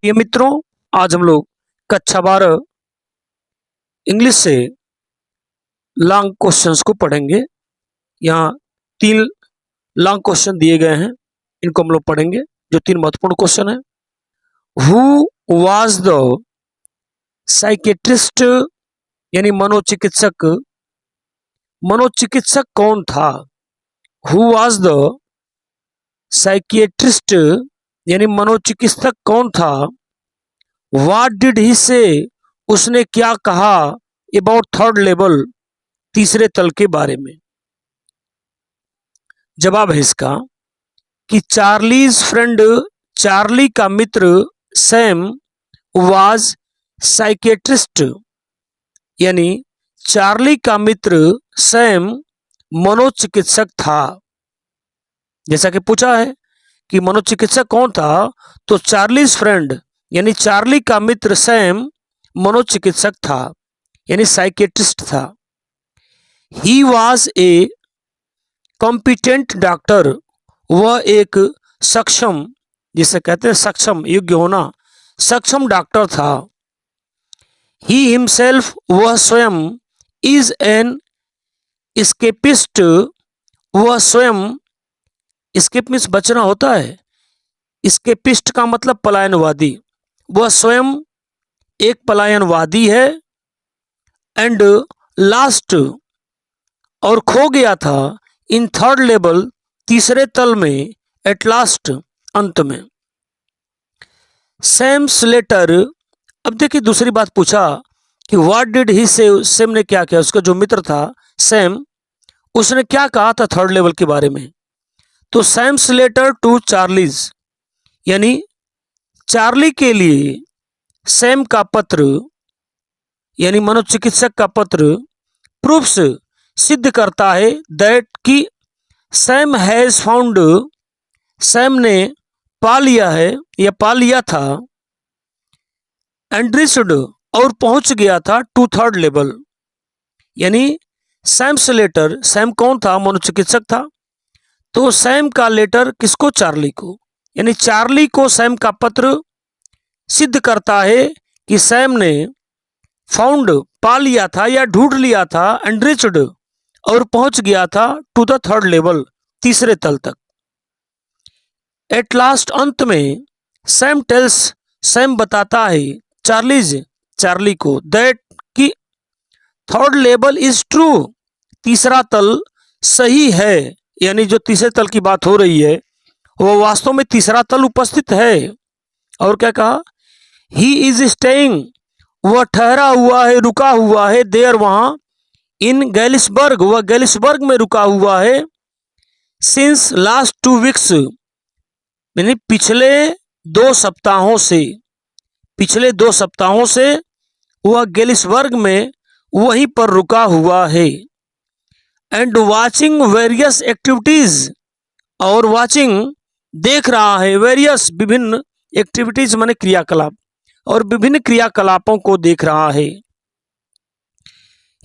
ये मित्रों, आज हम लोग कक्षा 12 इंग्लिश से लॉन्ग क्वेश्चंस को पढ़ेंगे। यहाँ 3 लॉन्ग क्वेश्चन दिए गए हैं, इनको हम लोग पढ़ेंगे। जो 3 महत्वपूर्ण क्वेश्चन है, हु वाज द साइकेट्रिस्ट यानी मनोचिकित्सक, मनोचिकित्सक कौन था। हु वाज द साइकियाट्रिस्ट यानी मनोचिकित्सक कौन था। व्हाट डिड ही से, उसने क्या कहा अबाउट थर्ड लेवल, तीसरे तल के बारे में। जवाब है इसका कि चार्लीज फ्रेंड, चार्ली का मित्र सैम वाज साइकेट्रिस्ट यानी चार्ली का मित्र सैम मनोचिकित्सक था। जैसा कि पूछा है कि मनोचिकित्सक कौन था, तो चार्लीज फ्रेंड यानी चार्ली का मित्र सैम मनोचिकित्सक था यानी साइकेट्रिस्ट था। He was a competent doctor, वह एक सक्षम, जिसे कहते हैं सक्षम, योग्य होना, सक्षम डॉक्टर था। ही हिमसेल्फ, वह स्वयं, इज एन एस्केपिस्ट, वह स्वयं, एस्केप मीन्स बचना होता है, एस्केपिस्ट का मतलब पलायनवादी, वह स्वयं एक पलायनवादी है। एंड लास्ट, और खो गया था, इन थर्ड लेवल, तीसरे तल में, एट लास्ट, अंत में। सैम स्लेटर, अब देखिए दूसरी बात पूछा कि व्हाट डिड ही से, सैम ने क्या किया, उसका जो मित्र था सैम, उसने क्या कहा था थर्ड लेवल के बारे में। तो सैम स्लेटर टू चार्लीज यानी चार्ली के लिए सैम का पत्र यानी मनोचिकित्सक का पत्र प्रूफ्स, सिद्ध करता है, दैट कि सैम हैज फाउंड, सैम ने पा लिया है या पा लिया था, एंड रीच्ड, और पहुंच गया था, टू थर्ड लेवल यानी सैम से लेटर, सैम कौन था, मनोचिकित्सक था, तो सैम का लेटर किसको, चार्ली को, यानी चार्ली को सैम का पत्र सिद्ध करता है कि सैम ने फाउंड, पा लिया था या ढूंढ लिया था, एंड रिच्ड, और पहुंच गया था, टू द थर्ड लेवल, तीसरे तल तक। एट लास्ट, अंत में, सैम टेल्स, सैम बताता है, चार्लीज, चार्ली को, दैट कि थर्ड लेवल इज ट्रू, तीसरा तल सही है, यानी जो तीसरे तल की बात हो रही है वो वास्तव में तीसरा तल उपस्थित है। और क्या कहा, ही इज स्टेइंग, वह ठहरा हुआ है, रुका हुआ है, देयर, वहां, इन गैलिसबर्ग, वह गैलिसबर्ग में रुका हुआ है, सिंस लास्ट 2 वीक्स, यानी पिछले 2 सप्ताहों से, पिछले 2 सप्ताहों से वह गैलिसबर्ग में वहीं पर रुका हुआ है। एंड वाचिंग वेरियस एक्टिविटीज, और वाचिंग, देख रहा है, वेरियस, विभिन्न, एक्टिविटीज माने क्रियाकलाप, और विभिन्न क्रियाकलापों को देख रहा है।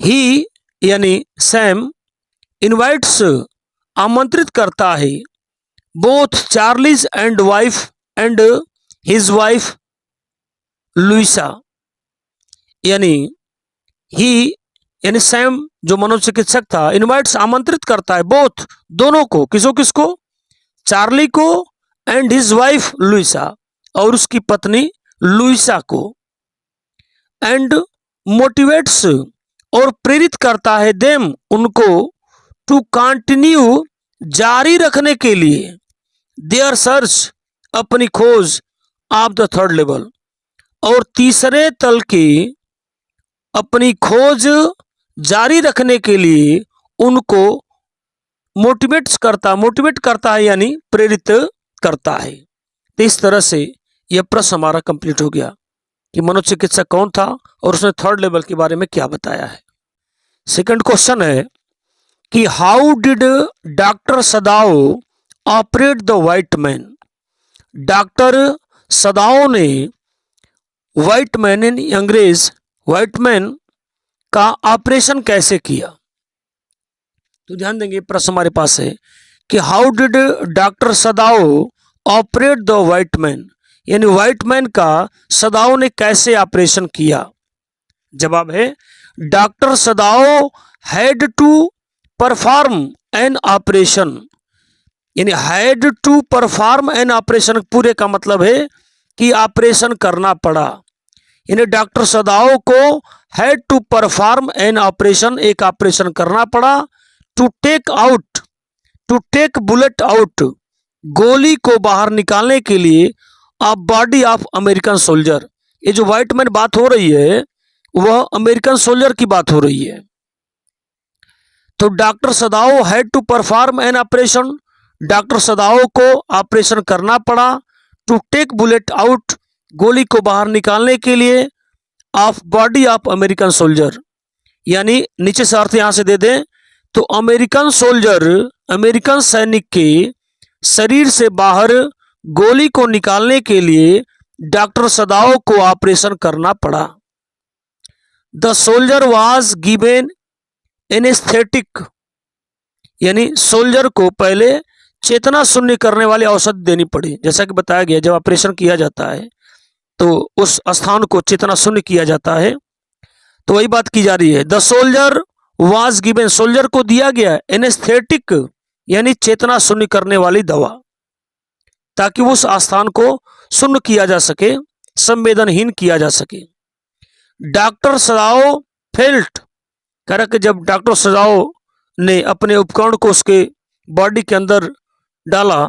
ही यानी सैम इनवाइट्स, आमंत्रित करता है, both Charlie's and wife and his wife Louisa, यानी ही यानी सैम जो मनोचिकित्सक था, इनवाइट्स, आमंत्रित करता है, बोथ, दोनों को, किसको किसको, चार्ली को, एंड हिज वाइफ लुइसा, और उसकी पत्नी लुइसा को, एंड मोटिवेट्स, और प्रेरित करता है, देम, उनको, टू कंटिन्यू, जारी रखने के लिए, देयर सर्च, अपनी खोज, ऑफ द थर्ड लेवल, और तीसरे तल की अपनी खोज जारी रखने के लिए उनको मोटिवेट करता है यानी प्रेरित करता है। तो इस तरह से यह प्रश्न हमारा कंप्लीट हो गया कि मनोचिकित्सक कौन था और उसने थर्ड लेवल के बारे में क्या बताया है। सेकंड क्वेश्चन है कि how did doctor Sadao operate the white man, doctor सदाओ ने व्हाइट मैन यानी अंग्रेज, व्हाइट मैन का ऑपरेशन कैसे किया। तो ध्यान देंगे, प्रश्न हमारे पास है कि how did doctor Sadao operate the white man, यानी व्हाइट मैन का सदाओ ने कैसे ऑपरेशन किया? जवाब है doctor Sadao had to perform an operation. यानी had to perform an operation पूरे का मतलब है कि ऑपरेशन करना पड़ा। यानी डॉक्टर सदाओ को had to perform an operation, एक ऑपरेशन करना पड़ा। टू टेक बुलेट आउट, गोली को बाहर निकालने के लिए। A body of American soldier, ये जो व्हाइट मैन बात हो रही है वह अमेरिकन सोल्जर की बात हो रही है। तो doctor Sadao had to perform an operation, doctor Sadao को ऑपरेशन करना पड़ा। टू टेक बुलेट आउट, गोली को बाहर निकालने के लिए। Of body of American soldier, यानी नीचे से अर्थ यहां से दे दें तो अमेरिकन सोल्जर, अमेरिकन सैनिक के शरीर से बाहर गोली को निकालने के लिए डॉक्टर सदाओ को ऑपरेशन करना पड़ा। The soldier was given anaesthetic, यानी सोल्जर को पहले चेतना शून्य करने वाली औषधि देनी पड़ी। जैसा कि बताया गया, जब ऑपरेशन किया जाता है तो उस स्थान को चेतना शून्य किया जाता है, तो वही बात की जा रही है। The soldier was given, soldier को दिया गया एनेस्थेटिक, यानी चेतना शून्य करने वाली दवा, ताकि उस स्थान को शून्य किया जा सके, संवेदनहीन किया जा सके। डॉक्टर सदाओ फेल्ट, कह रहा कि जब डॉक्टर सदाओ ने अपने उपकरण को उसके बॉडी के अंदर डाला,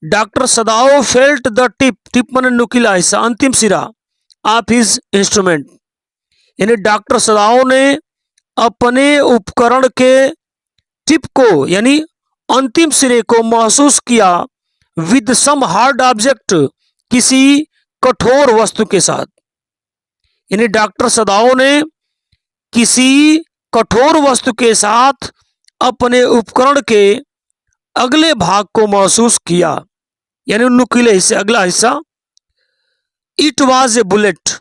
doctor Sadao felt the tip माने नुकीला हिस्सा, अंतिम सिरा ऑफ हिज इंस्ट्रूमेंट, यानी डॉक्टर सदाओ ने अपने उपकरण के टिप को यानी अंतिम सिरे को महसूस किया। विद सम हार्ड ऑब्जेक्ट, किसी कठोर वस्तु के साथ, यानी डॉक्टर सदाओ ने किसी कठोर वस्तु के साथ अपने उपकरण के अगले भाग को महसूस किया, यानी नुकीले हिस्से, अगला हिस्सा। इट वाज ए बुलेट,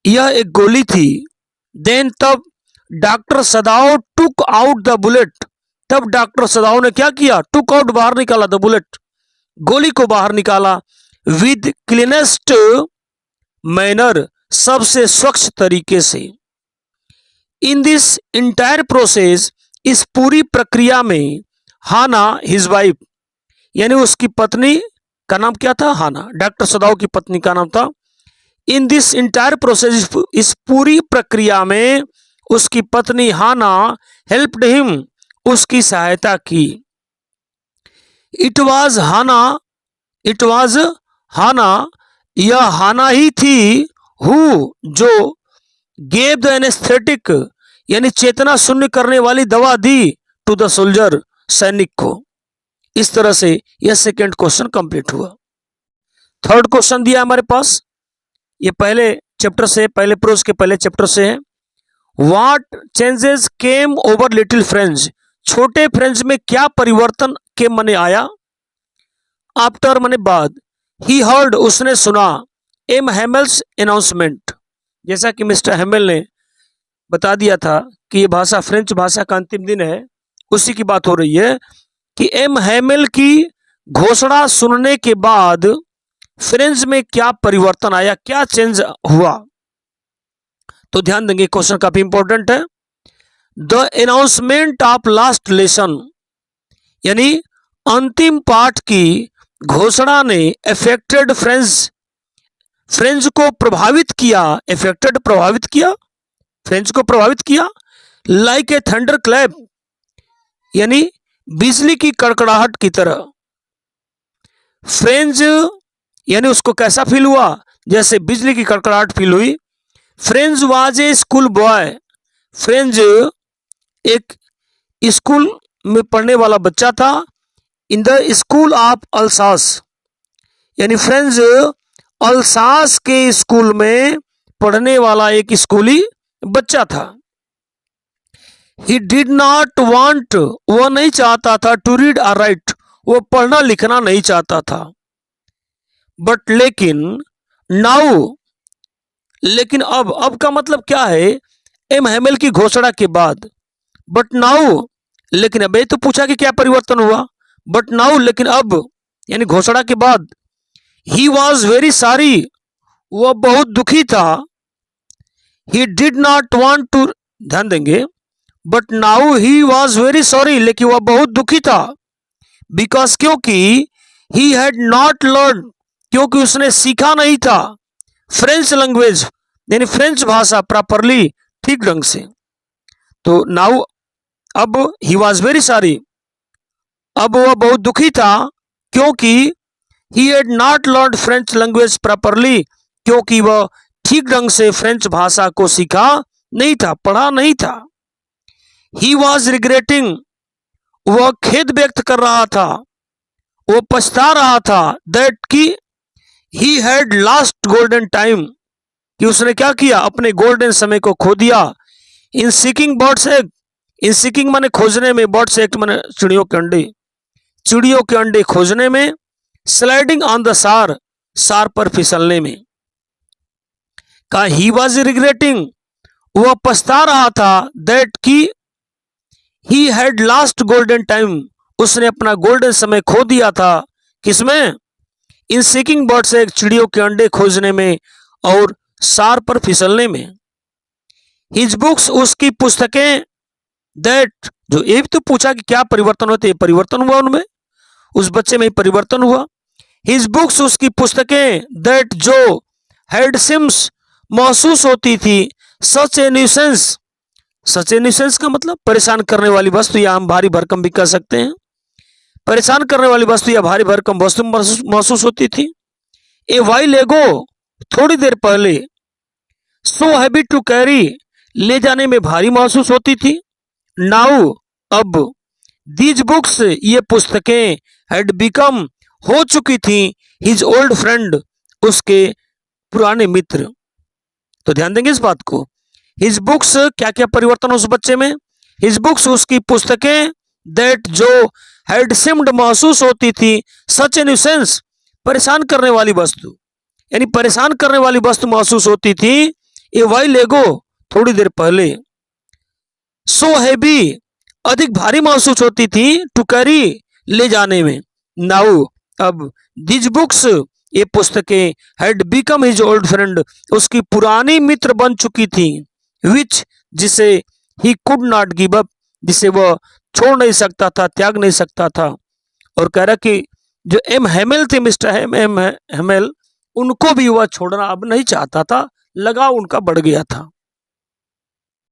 यह एक गोली थी। देन तब doctor Sadao took out the bullet, तब डॉक्टर सदाओ ने क्या किया? टुक आउट, बाहर निकाला, द बुलेट, गोली को बाहर निकाला। विद क्लीनेस्ट मैनर, सबसे स्वच्छ तरीके से। इन दिस इंटायर प्रोसेस, इस पूरी प्रक्रिया में, हाना हिज वाइफ, यानी उसकी पत्नी का नाम क्या था? हाना, डॉक्टर सदाओ की पत्नी का नाम था। इन दिस इंटायर प्रोसेस, इस पूरी प्रक्रिया में उसकी पत्नी हाना हेल्प्ड हिम, उसकी सहायता की। इट वाज हाना, यह हाना ही थी। हु, जो गेव द एनेस्थेटिक, यानी चेतना शून्य करने वाली दवा दी टू द सोल्जर, सैनिक को। इस तरह से यह सेकेंड क्वेश्चन कंप्लीट हुआ। थर्ड क्वेश्चन दिया हमारे पास, ये पहले चैप्टर से, पहले प्रोज के पहले चैप्टर से है। What changes came over little French, छोटे फ्रेंच में क्या परिवर्तन के मने आया? आफ्टर मने बाद, ही हर्ड, उसने सुना, एम हेमल्स अनाउंसमेंट, जैसा कि मिस्टर हेमल ने बता दिया था कि ये भाषा फ्रेंच भाषा का अंतिम दिन है, उसी की बात हो रही है कि एम हेमल की घोषणा सुनने के बाद फ्रेंच में क्या परिवर्तन आया, क्या चेंज हुआ? तो ध्यान देंगे, क्वेश्चन काफी इंपॉर्टेंट है। The announcement of last lesson, यानी अंतिम पाठ की घोषणा ने अफेक्टेड फ्रेंच को प्रभावित किया, अफेक्टेड प्रभावित किया, फ्रेंच को प्रभावित किया। लाइक ए थंडर क्लैप, यानी बिजली की कड़कड़ाहट की तरह। फ्रेंच यानी उसको कैसा फील हुआ? जैसे बिजली की कड़कड़ाहट फील हुई। French was a school boy, French एक स्कूल में पढ़ने वाला बच्चा था। In the school of Alsace, यानी फ्रेंच अल्सास के स्कूल में पढ़ने वाला एक स्कूली बच्चा था। ही डिड नॉट वांट, वह नहीं चाहता था, टू रीड और राइट, वो पढ़ना लिखना नहीं चाहता था। बट लेकिन, नाउ, लेकिन अब का मतलब क्या है? एम हेमल की घोषणा के बाद। बट नाउ, लेकिन अब, ये तो पूछा कि क्या परिवर्तन हुआ। बट नाउ, लेकिन अब, यानी घोषणा के बाद। ही वॉज वेरी सॉरी, वह बहुत दुखी था। He did not want to, ध्यान देंगे, but now he was very sorry, लेकिन वह बहुत दुखी था। बिकॉज, क्योंकि ही हैड नॉट लर्न, क्योंकि उसने सीखा नहीं था। फ्रेंच लैंग्वेज यानी फ्रेंच भाषा प्रॉपरली, ठीक ढंग से। तो नाउ, अब ही वॉज वेरी सॉरी, अब वह बहुत दुखी था, क्योंकि he had not learn French language properly, क्योंकि वह ठीक ढंग से फ्रेंच भाषा को सीखा नहीं था, पढ़ा नहीं था। ही वॉज रिग्रेटिंग, वह खेद व्यक्त कर रहा था, वो पछता रहा था, दैट की he had last golden time, कि उसने क्या किया, अपने गोल्डन समय को खो दिया। इन सीकिंग बर्ड्स एग, इन सीकिंग माने खोजने में, बर्ड्स एग माने चिड़ियों के अंडे, चिड़ियों के अंडे खोजने में, स्लाइडिंग ऑन द सार, सार पर फिसलने में। का ही वॉज रिग्रेटिंग, वह पछता रहा था, दैट की he had last golden time, उसने अपना गोल्डन समय खो दिया था। किसमें? इन सीकिंग बर्ड्स एग, चिड़ियों के अंडे खोजने में और सार पर फिसलने में। हिज बुक्स, उसकी पुस्तकें, दैट, जो ये भी तो पूछा कि क्या परिवर्तन होते, परिवर्तन हुआ उनमें, उस बच्चे में परिवर्तन हुआ। हिज बुक्स, उसकी पुस्तकें, दैट, जो हैड सिम्स, महसूस होती थी, सच ए न्यूसेंस, सच ए न्यूसेंस का मतलब परेशान करने वाली वस्तु, या हम भारी भरकम भी कह सकते हैं। परेशान करने वाली वस्तु या भारी भरकम वस्तु महसूस होती थी। ए वाइल एगो, थोड़ी देर पहले। सो हैवी टू कैरी, ले जाने में भारी महसूस होती थी। नाउ, अब। दीज बुक्स, ये पुस्तकें, हैड बिकम, हो चुकी थी, हिज ओल्ड फ्रेंड, उसके पुराने मित्र। तो ध्यान देंगे इस बात को। हिज बुक्स, क्या क्या परिवर्तन उस बच्चे में? हिज बुक्स, उसकी पुस्तकें, दैट, जो हैड सिम्ड, महसूस होती थी, सच ए न्यूसेंस, परेशान करने वाली वस्तु, यानी परेशान करने वाली वस्तु महसूस होती थी। ए वाइल एगो, थोड़ी देर पहले। सो हैवी, अधिक भारी महसूस होती थी, टू कैरी, ले जाने में। नाउ, अब। दिज बुक्स, ये पुस्तकें, had become his old friend, उसकी पुरानी मित्र बन चुकी थी। विच, जिसे he could not give up, जिसे वह छोड़ नहीं सकता था, त्याग नहीं सकता था। और कह रहा कि जो एम हेमेल थे, मिस्टर एम हेमेल, उनको भी वह छोड़ना अब नहीं चाहता था, लगाव उनका बढ़ गया था।